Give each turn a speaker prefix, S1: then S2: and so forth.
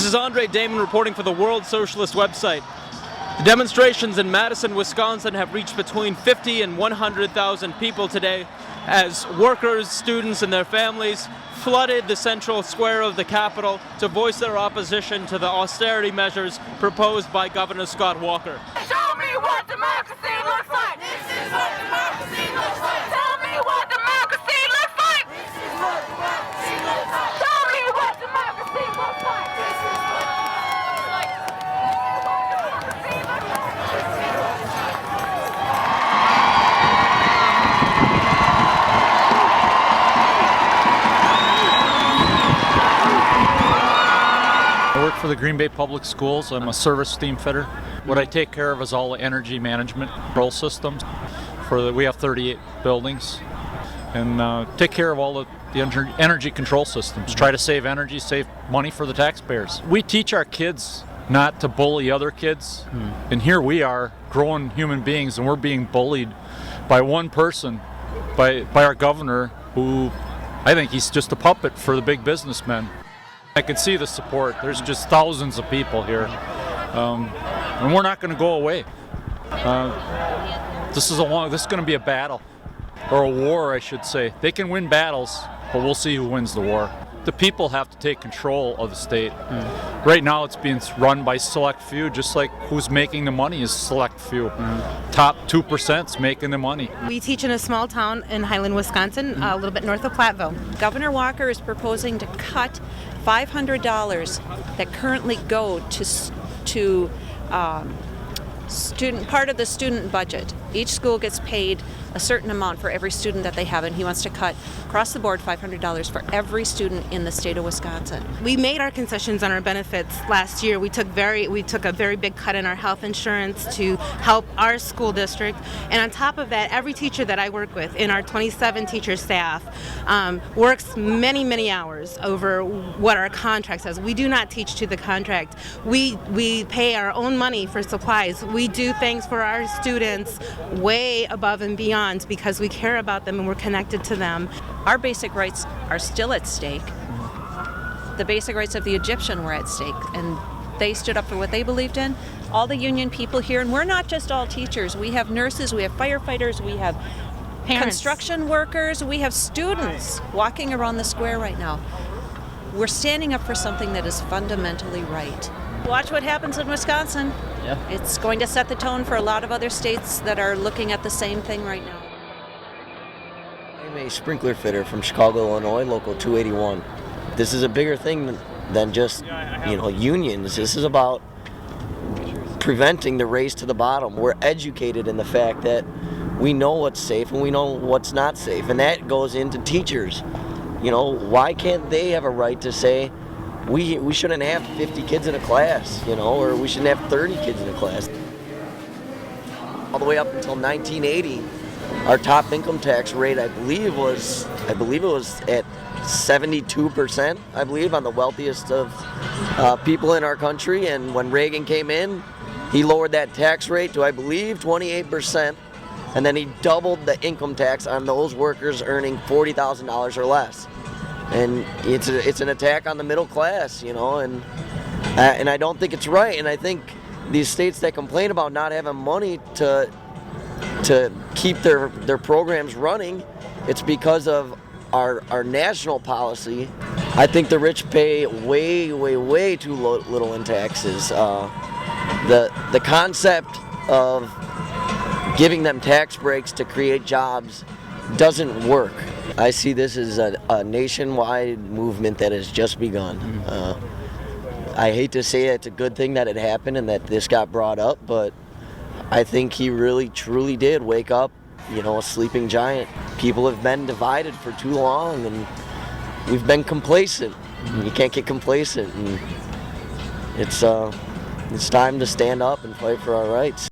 S1: This is Andre Damon reporting for the World Socialist website. The demonstrations in Madison, Wisconsin have reached between 50 and 100,000 people today as workers, students, and their families flooded the central square of the Capitol to voice their opposition to the austerity measures proposed by Governor Scott Walker.
S2: Show me what democracy looks like! This is what democracy looks like! Tell me what democracy looks like! This is what democracy looks like! Tell me what democracy looks like! This is what democracy looks like!
S3: I work for the Green Bay Public Schools. I'm a service steam fitter. What I take care of is all the energy management control systems. We have 38 buildings, and take care of all the energy control systems. Try to save energy, save money for the taxpayers. We teach our kids not to bully other kids, and here we are, grown human beings, and we're being bullied by one person, by our governor, who I think he's just a puppet for the big businessmen. I can see the support. There's just thousands of people here, and we're not going to go away. This is going to be a battle, or a war, I should say. They can win battles, but we'll see who wins the war. The people have to take control of the state. Right now, it's being run by select few, just like who's making the money is select few. Top 2%'s making the money.
S4: We teach in a small town in Highland, Wisconsin, a little bit north of Platteville.
S5: Governor Walker is proposing to cut $500 that currently go to student part of the student budget. Each school gets paid a certain amount for every student that they have, and he wants to cut across the board $500 for every student in the state of Wisconsin.
S4: We made our concessions on our benefits last year. We took a very big cut in our health insurance to help our school district, and on top of that, every teacher that I work with in our 27 teacher staff works many hours over what our contract says. We do not teach to the contract. We pay our own money for supplies. We do things for our students way above and beyond because we care about them and we're connected to them.
S5: Our basic rights are still at stake. The basic rights of the Egyptian were at stake, and they stood up for what they believed in. All the union people here, and we're not just all teachers. We have nurses, we have firefighters, we have
S4: Parents.
S5: Construction workers, we have students walking around the square right now. We're standing up for something that is fundamentally right. Watch what happens in Wisconsin.
S1: Yeah.
S5: It's going to set the tone for a lot of other states that are looking at the same thing right now.
S6: I'm a sprinkler fitter from Chicago, Illinois, local 281. This is a bigger thing than just, unions. This is about preventing the race to the bottom. We're educated in the fact that we know what's safe and we know what's not safe, and that goes into teachers. Why can't they have a right to say, we shouldn't have 50 kids in a class, or we shouldn't have 30 kids in a class. All the way up until 1980, our top income tax rate, I believe it was at 72%, I believe, on the wealthiest of people in our country. And when Reagan came in, he lowered that tax rate to, I believe, 28%. And then he doubled the income tax on those workers earning $40,000 or less. And it's an attack on the middle class, and I don't think it's right. And I think these states that complain about not having money to keep their programs running, it's because of our national policy. I think the rich pay way too little in taxes. The concept of giving them tax breaks to create jobs doesn't work. I see this as a nationwide movement that has just begun. I hate to say it's a good thing that it happened and that this got brought up, but I think he really truly did wake up, a sleeping giant. People have been divided for too long, and we've been complacent. You can't get complacent, and it's time to stand up and fight for our rights.